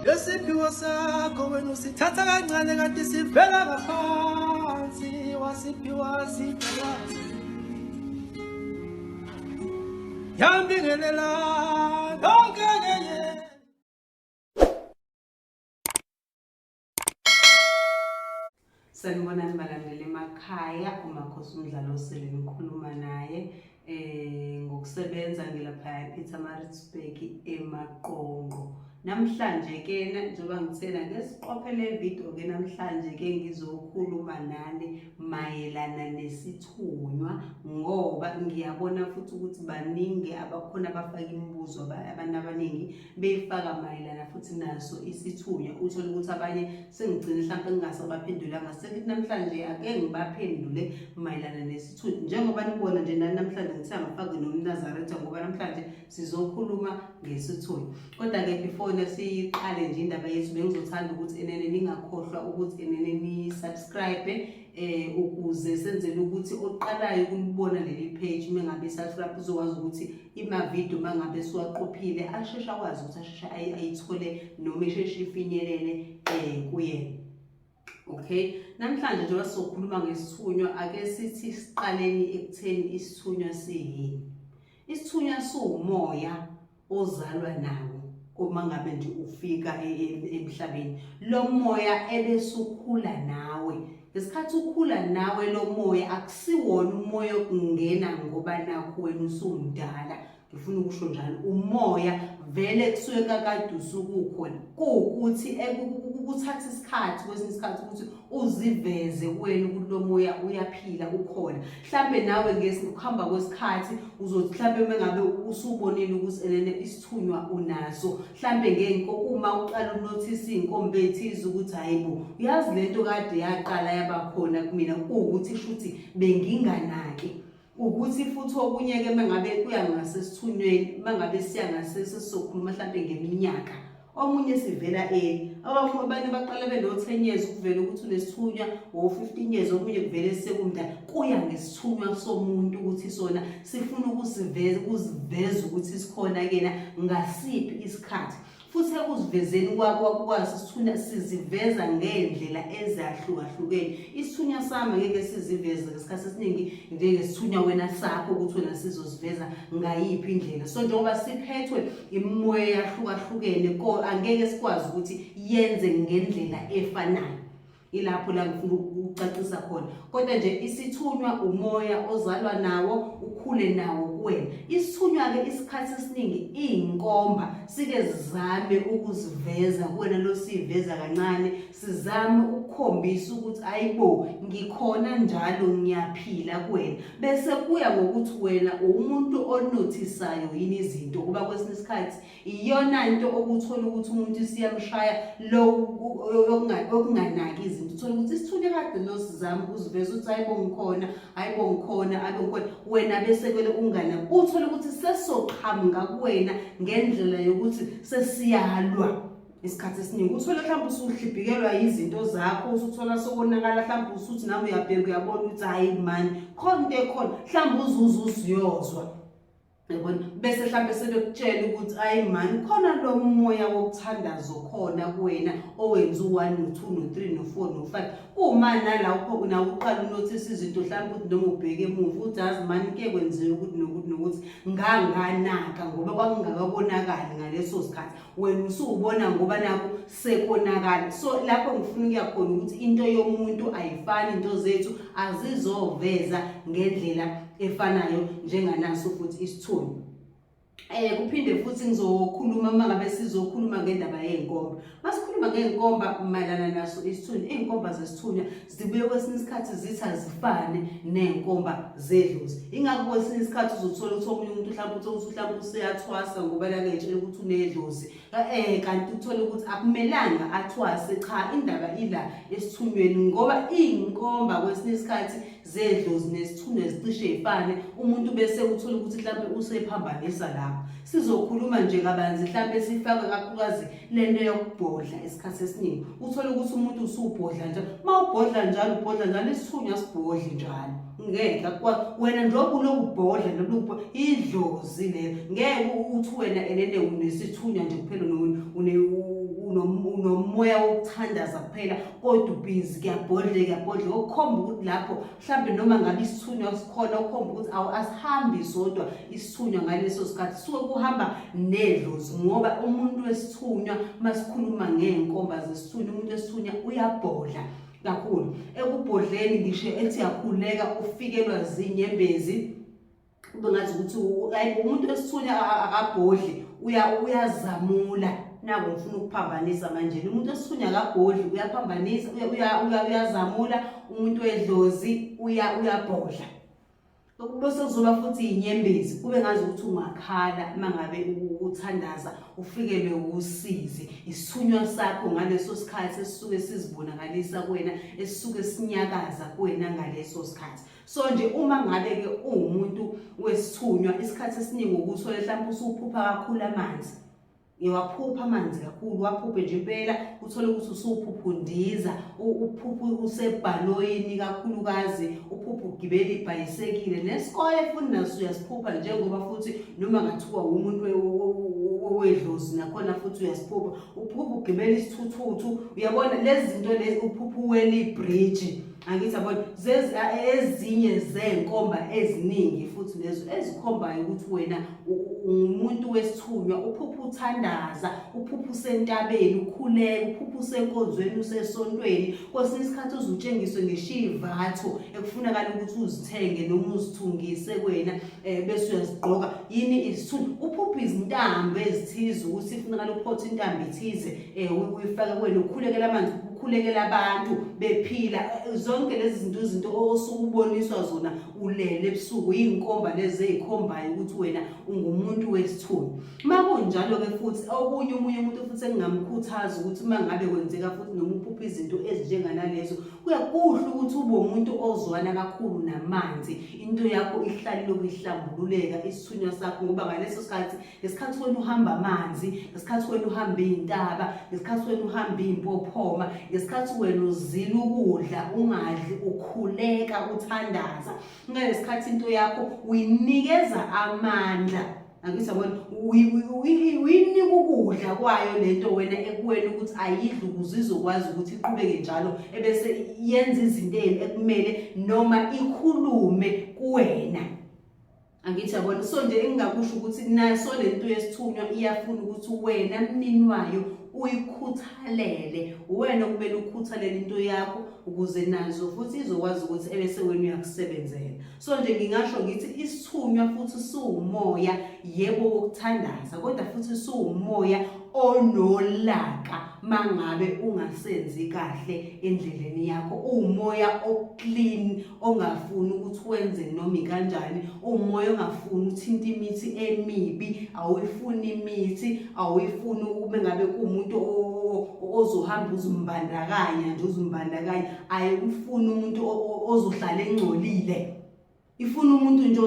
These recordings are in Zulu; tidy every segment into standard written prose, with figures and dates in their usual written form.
Lesiphiwo sakho wena usithatha kancane kanti sivela ngaphansi wasiphiwa siphiwa yambingelela lonke ngeke. Sanibonani balandeli emakhaya, uMakhosi Mdlalose ngikhuluma naye ngokusebenza ngilapha ePietermaritzburg eMaqonqo. Namhlanje ke njengoba ngithena ngesiqophele video ke namhlanje ke ngizokhuluma nani mayelana nesithunywa ngoba ngiyabona futhi ukuthi baningi abakhona abafaka imibuzo abantu abaningi beyifaka mayelana futhi naso isithunywa. Uthola ukuthi abanye sengigcina mhlawumbe ngingasabaphendulanga sekuthi namhlanje ake ngibaphendule mayelana nesithunywa njengoba nibona nje namhlanje ngithe ngifake nomNazaretha ngoba namhlanje sizokhuluma ngesithunywa. Kodwa ke before siqale nje indaba yethu bengizothanda ukuthi enene ningakhohlwa ukuthi enene ni subscribe ukuze senzele ukuthi oqalayo ukulibona leli page mengabe subscribe uzokwazi ukuthi ima video mangabe siwaqophile ashesha kwazi ukuthi ashesha ayithole noma isheshe ifinyelele kuye. Okay, namhlanje njengoba sizokhuluma ngesithunywa ake sithi siqaleni ekutheni isithunywa siyini. Isithunywa siwumoya ozalwa nawo uma ngabe nje ufika emhlabeni. Lo moya ebesukhula nawe. Ngesikhathi ukhula nawe lo moya akusiwona umoya okungena ngoba nakho wena usumdala. Ngifuna ukusho njalo umoya vele kusuke kakade usukukhona kuukuthi ukuthatha isikhathi kwesinye isikhathi ukuthi uziveze wena ukuthi lo moya uyaphila ukhona. Mhlambe nawe ngesikhamba kwesikhathi uzothi mhlambe mengabe usubonile ukuthi enene isithunywa unaso. Mhlambe ngenko uma uqala unotice inkombe ethize ukuthi hayibo uyazi lento kade yaqala yabakhona kumina ukuthi shuthi benginganaki. Ukuthi futhi okunye ke mangabe kuya ngasesithunyweni mangabe siya ngasesisokhuluma mhlambe ngeminyaka omunye sivela abanye baqala beno 10 years ukuvela ukuthi unesithunywa o 15 years omunye kuvele sekumdala kuya ngesithunywa somuntu ukuthi sona sifuna ukuziveza ukuthi sikhona kena ngasiphi isikhathi. Futhi ekuzivezeni kwazi isithunywa siziveza ngendlela ezahlukahlukene. Isithunywa sami ngeke siziveze ngesikhathi esiningi njengesithunywa wena sakho ukuthi wena sizoziveza ngayiphi indlela. So njengoba siphethwe imimoya yahlukahlukene angeke sikwazi ukuthi yenze ngendlela efanayo. Ilapho la ngifuna ukucacisa khona. Kodwa nje isithunywa umoya ozalwa nawo ukhule nawo kuwena. Isithunywa ke isikhathi esiningi inkomba sike zizame ukuziveza kuwena lo siveza kancane sizame ukukhombisa ukuthi ayibo ngikhona njalo ngiyaphila kuwena. Bese kuya ngokuthi wena umuntu onothisayo yini izinto kuba kwesinye isikhathi iyona into okuthola ukuthi umuntu siyamshaya lo okunganaki uthola ukuthi isithunywa kade lo sizama ukuziveza ukuthi hayibo ngikhona wena bese kwele ungana uthola ukuthi sesoqhamuka kuwena ngendlela yokuthi sesiyalwa. Isikhathi esiningi uthola mhlawumbe usuhlibhikelwa izinto zakho usuthola sokonakala mhlawumbe usuthi nawe uyabheka uyabona ukuthi hayi man khona into ekhona mhlawumbe uzuziyozwa yabona bese mhlawumbe sebekutshela ukuthi hayi man khona lo moya wokuthandazo khona kuwena owenza u1 no2 no3 no4 no5 uma nalapho unawo uqala unotice izinto mhlawumbe ukuthi noma ubheke emuva uthi azi man ke kwenziwe ukuthi nokuthi nganganaka ngoba kwakungakabonakali ngaleso sikhathi wena usubona ngoba nakho sekonakala. So lapho ngifuna ukuya khona ukuthi into yomuntu ayifani, into zethu azizoveza ngendlela efanayo njenganaso futhi isithunywa. Kuphinde futhi ngizokhuluma mangabe sizokhuluma ngendaba yeenkomba. Masikhuluma ngeenkomba mayelana naso isithunywa, iinkomba zesithunywa zibuye kwesinye isikhathi zithi azifane neenkomba zedlozi. Ingakho kwesinye isikhathi uzothola ukuthi omunye umuntu mhlawumbe useyathwasa ngoba laketshela ukuthi unedlozi kanti uthola ukuthi akumelanga athwase. Cha, indaba ila esithunyweni ngoba iinkomba kwesinye isikhathi zedlozi nesithunywa zicishe ifane. Umuntu bese uthola ukuthi mhlawumbe usephambanisa lapho. Sizokhuluma nje kabanzi mhlawumbe sifaka kakhulukazi lento yokubhodla. Isikhathi esiningi uthola ukuthi umuntu usubhodla njalo mawubhodla njalo isithunywa sibhodli njalo ngeke wena njengoba ulokubhodla noma idlozi le ngeke uthi wena enene unesithunywa nje kuphela unomoya wokuthandaza kuphela kodwa ubhizi kuyabhodle okukhomba ukuthi lapho mhlawumbe noma ngabe isithunywa sikhona okukhomba ukuthi asihambi sodwa isithunywa ngaleso sikhathi suke kuhamba nedlozi ngoba umuntu wesithunywa masikhuluma ngeenkomba zesithunywa umuntu wesithunywa uyabhodla kakhulu ekubhodleni ngisho ethi yakhuleka ufikelwa zinyembezi kube ngathi ukuthi umuntu wesithunywa akabhodli uyazamula nako ngifuna ukuphambanisa manje umuntu wesithunywa akabhodli uyaphambanisa uyazamula umuntu wedlozi uyabhodla bese kuzoba futhi inyembezi kube ngazi ukuthi ungakhala mangabe uthandaza ufikelwe usizi isithunywa sakho ngaleso sikhathi esisuke sizibonakalisa kuwena esisuke sinyakaza kuwena ngaleso sikhathi so nje uma ngabe ke umuntu wesithunywa isikhathi esiningi ukuthola mhlawumbe usuphupha kakhulu amanzi waphupha amanzi kakhulu waphuphe nje impela uthole ukuthi usuphuphundiza uphuphu usebhaloyini kakhulukazi uphuphu ugibela ibhayisekile nesikole futhi naso uyasiphupha njengoba futhi noma ngathiwa umuntu wedlozi nakhona futhi uyasiphupha uphuphu ugibela isithuthuthu uyabona lezi zinto lezi uphuphu wela ibridge angithi yabona ezinye zenkomba eziningi futhi lezo ezikhombayo ukuthi wena umuntu wesithunywa uphuphu uthandaza uphuphu sentabeni ukhuleka uphuphu usenkonzweni usesontweni kwesinye isikhathi uzutshengiswe ngeshivatho ekufunakala ukuthi uzithenge noma uzithungise kuwena bese uyazigqoka yini isithunywa uphuphu izintambo ezithize ukuthi ifunakala uphothe intambo ethize uyifaka kuwena ukhulekela amanzi ukhulekela abantu bephila zonke lezi izinto osukuboniswa zona ulele ebusuku inkomba lezi ezikhombayo ukuthi wena ungumuntu wesithunywa makunjalo ke futhi okunye umuntu futhi engingamkhuthaza ukuthi mangabe kwenzeka futhi noma uphupha izinto ezinjenganalezo kuyakuhle ukuthi ube umuntu ozwana kakhulu namanzi into yakho ihlale lokuhlambululeka isithunywa sakho ngoba ngaleso sikhathi ngesikhathi wena uhamba amanzi ngesikhathi wena uhamba izintaba ngesikhathi wena uhamba impophoma ngesikhathi wena uzila ukudla ungadli ukhuleka uthandaza ngesikhathi into yakho uyinikeza amandla angithi yabona uyinika ukudla kwayo lento wena ekuwena ukuthi ayidli ukuze izokwazi ukuthi iqhubeke njalo ebese yenza izinto ekumele noma ikhulume kuwena angithi yabona so nje engingakusho ukuthi naso lento yesithunywa iyafuna ukuthi wena mnini wayo uyikhuthalele wena kumele ukhuthalele into yakho ukuze nazo futhi izokwazi ukuthi ebese wena uyakusebenzela so nje ngingasho ngithi isithunywa futhi siwumoya yebo wokuthandaza kodwa futhi siwumoya onolaka mangabe ungasenzi kahle endleleni yakho umoya oclean ongafuni ukuthi wenze noma ikanjani umoya ongafuni uthinta imithi emibi awuyifuni imithi awuyifuni ube ngabe kuumuntu ozohamba uzimbandakanya nje uzimbandakanya ayikufuni umuntu ozohlala engcolile ifuna umuntu nje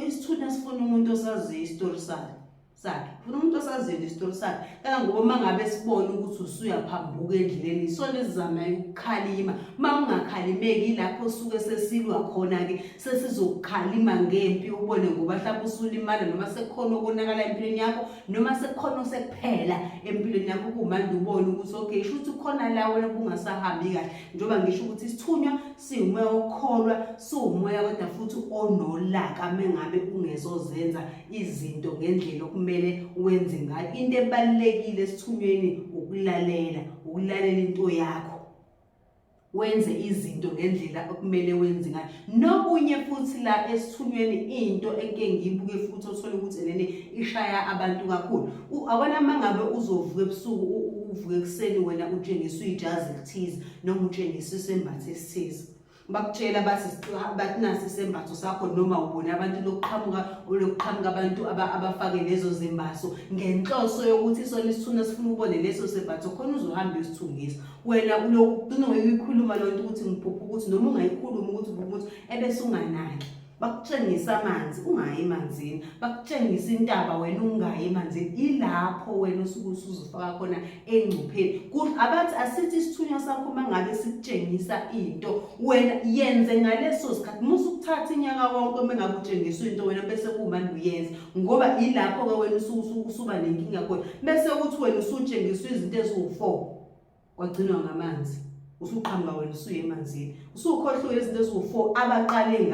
isithunywa sifuna umuntu osazi istory sakhe funa umuntu osaziyo isitori sakhe kangoba mangabe sibona ukuthi usuyaphambuka endleleni isona esizama ukukhalima mangakhalimeki lapho suke sesilwa khona ke sesizokukhalima ngempi ubone ngoba mhlawumbe usulimala noma sekukhona ukonakala empilweni yakho noma sekukhona sekuphela empilweni yakho kumanje ubone ukuthi okay shuthi khona la wena bungasahambi kahle njoba ngisho ukuthi isithunywa siumoya okholwa siumoya kodwa futhi onolaka mengabe ungezozenza izinto ngendlela okumele wenze ngayo into ebalekile esithunyweni ukulalela into yakho wenze izinto ngendlela okumele wenze ngayo nokunye futhi la esithunyweni into enke ngibuke futhi othole ukuthi nene ishaya abantu kakhulu abona mangabe uzovuka ebusuku uvuke ekseni wena utshengiswa ijazi elithize noma utshengiswa isembatho esithize bakutshela bathi nasi isembatho sakho noma ubona abantu lokuqhamuka abantu abafake lezo zembaso ngenhloso yokuthi isona isithunywa sifuna ubone leso sembatho khona uzohamba isithungisa wena ulokukhuluma lonto ukuthi ngiphupha ukuthi noma ungayikhuluma ukuthi ubone ukuthi ebese unganaki bakutshengisa amanzi ungayi emanzini, bakutshengisa intaba wena ungayi emanzini, ilapho wena usuke usuzifaka khona engcupheni. Abathi asithi isithunywa sakho mangabe sikutshengisa into wena yenze ngaleso sikhathi, musukuthatha inyaka wonke mengabe utshengiswa into wena bese kumanje uyenza, ngoba ilapho ke wena usuba nenkinga khona. Bese kuthi wena usutshengiswa izinto eziwu4 wagcinwa ngamanzi, usuqhamuka wena usuye emanzini, usukhohlwe izinto eziwu4 abaqale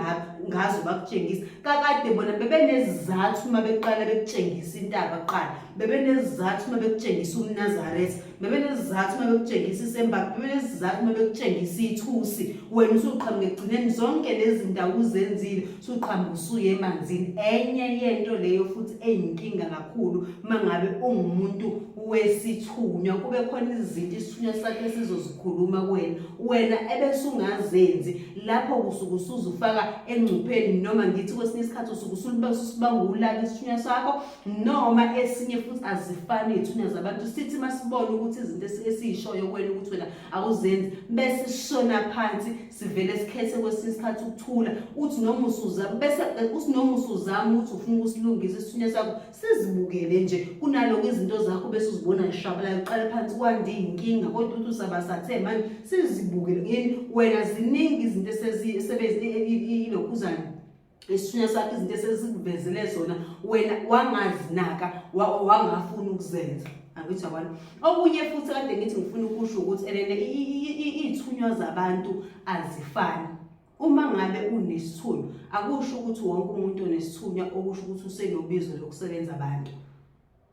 ngazo bakutshengisa. Kakade bona bebenezizathu uma beqala bekutshengisa intaba kuqala, bebenezizathu uma bekutshengisa uMnazaretha, bebenezizathu uma bekutshengisa iSembakhe, bebenezizathu uma bekutshengisa iThusi. Wena usuqhamuka egcineni zonke lezi ndawo uzenzile, usuqhamuka usuye emanzini. Enye yento leyo futhi eyinkinga kakhulu mangabe ungumuntu wesithunywa, kube khona izinto isithunywa sakhe sizozikhuluma wena ebese ungazenzi, lapho kusuke usuzufaka engcupheni, noma ngithi kwesinye isikhathi usuke usibangula isithunywa sakho, noma esinye futhi azifani izithunywa zabantu. Sithi masibona ukuthi izinto esizishoyo kwena ukuthi wena awuzenzi, bese sishona phansi sivele sikhethe kwesinye isikhathi ukuthula, uthi noma usuzama, bese uthi noma usuzama ukuthi ufuna ukusilungisa isithunywa sakho, sizibukele nje kunaloko izinto zakho bese uzibona zishabela uqala phansi kwande inkinga, kodwa uthi usabasathe manje sizibukele ngini. Wena ziningi izinto ilokhuzana isithunywa sakho, izinto esezikuvezele zona wena wangazinaka, wangafuni ukuzenza. Angithi abantu okunye futhi kade ngithi ngifuna ukusho ukuthi izithunywa zabantu azifani. Uma ngabe unesithunywa akusho ukuthi wonke umuntu onesithunywa okusho ukuthi usenobizo lokusebenza abantu.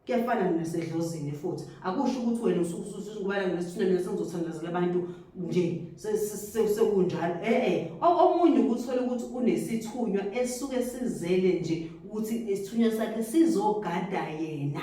Kuyafana nasedlozini futhi, akusho ukuthi wena usukubala nesithunywa mina sengizothandazela abantu nje sekunjalo. Omunye ukuthola ukuthi unesithunywa esuke sizele nje ukuthi isithunywa sakhe sizogada yena.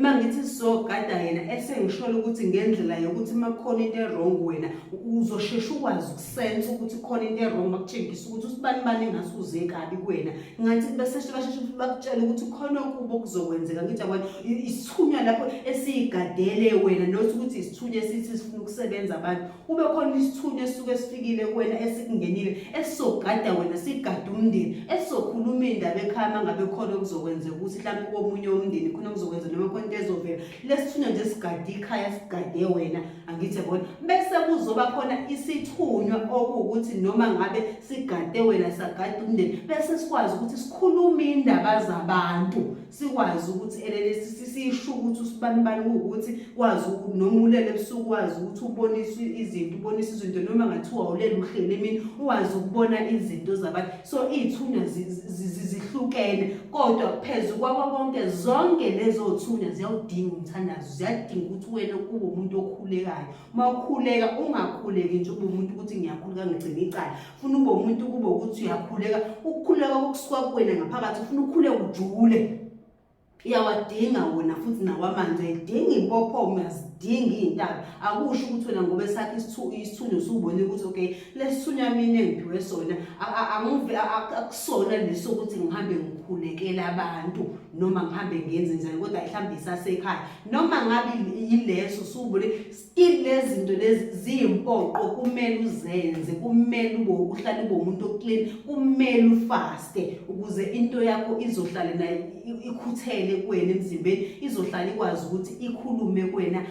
Mangithi sizogada yena esengisholo ukuthi ngendlela yokuthi makukhona into wrong wena uzoshesha ukwazi ukusense ukuthi khona into wrong, bakutshengisa ukuthi usibani engasuze kabi kuwena, ngathi bese basheshe bakutshela ukuthi khona okubo kuzokwenzeka. Ngithi abantu isithunywa lapho esiyigadele wena, nothi ukuthi isithunywa esithi sifuna ukusebenza abantu, kube khona isithunywa esuke sifikile kuwena esikungenile esizogada wena, sigada umndeni, esizokhuluma indaba ekhaya mangabe khona okuzokwenzeka ukuthi mhlawumbe komunye umndeni khona okuzokwenza noma khona into ezovela. Lesithunywa nje sigade ikhaya, sigade wena. Angithi yabona, bese kuzoba khona isithunywa okuwukuthi noma ngabe sigade wena sagade umndeni, bese sikwazi ukuthi sikhulume indaba zabantu, sikwazi ukuthi sisho ukuthi usibani ukuthi kwazi nomulele ebusuku, kwazi ukuthi ubonise izinto noma ngathiwa ulela uhlele emini uwazi ukubona izinto zabantu. So izithunywa zihlukene, kodwa phezulu kwakho konke zonke lezo thunywa ziyawudinga umthandazo, ziyadinga ukuthi wena ube umuntu okhulekayo. Uma ukhuleka ungakhuleki nje ube umuntu ukuthi ngiyakhuleka ngigcina icala, ufuna ube umuntu kube ukuthi uyakhuleka, ukukhuleka okusuka kuwena ngaphakathi, ufuna ukhuleka ujule. Iyawadinga wona futhi nawamanzi ayidinga impopho, uyazidinga izintaba. Akusho ukuthi wena ngoba esakhe isithunywa usubone ukuthi okay lesithunywa mina engiphiwe sona akusona leso ukuthi ngihambe ngikhulekela abantu noma ngihambe ngenze njani, kodwa mhlawumbe isasekhaya noma ngabe yileso usubone still lezi zinto lezi ziyimpoqo, kumele uzenze, kumele uhlale ube umuntu oclean, kumele ufaste ukuze into yakho izohlala nayo ikhuthele kuwena emzimbeni, izohlala ikwazi ukuthi ikhulume kuwena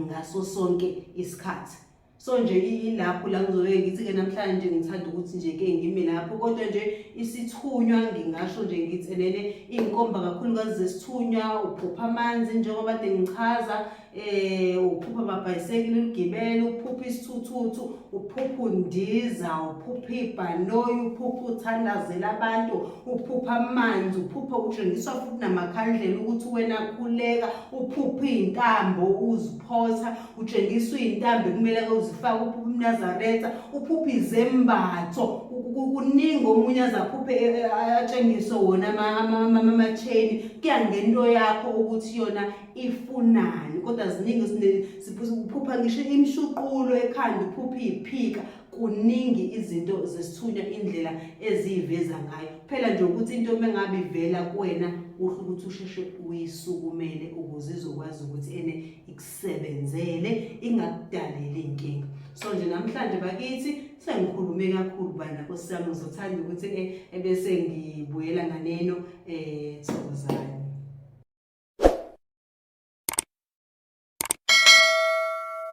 ngaso sonke isikhathi. So nje ilapho la ngizobe ngithi ke namhlanje ngithanda ukuthi nje ke ngime lapho, kodwa nje isithunywa ngingasho nje ngithi inkomba kakhulukazi zesithunywa uphupha amanzi njengoba kade ngichaza, uphupha amabhayisekili ugibela, uphupha isithuthuthu, uphupha undiza, uphupha ibhanoyi, uphupha uthandazela abantu, uphupha amanzi, uphupha utshengiswa futhi namakhandlela ukuthi wena khuleka, uphupha izintambo uziphotha, utshengiswa izintambo kumele uzifake, uphupha uMnazaretha, uphupha izembatho, kuningi omunye azaphuphe atshengiswe wona ama-chain, kuya ngento yakho ukuthi yona ifunani. Kodwa ziningi uphupha ngisho imshuqulo ekhanda, uphupha iphika, kuningi izinto zesithunywa indlela eziveza ngayo phela nje ukuthi into mengabe ivela kuwena uhle ukuthi usheshe uyisukumele ukuze izokwazi ukuthi ene ikusebenzele ingakudaleli inkinga. So nje namhlanje bakithi sengikhulume kakhulu bana Nkosi yami, ngizothanda ukuthi ebese ngibuyela nganeno Thokozani.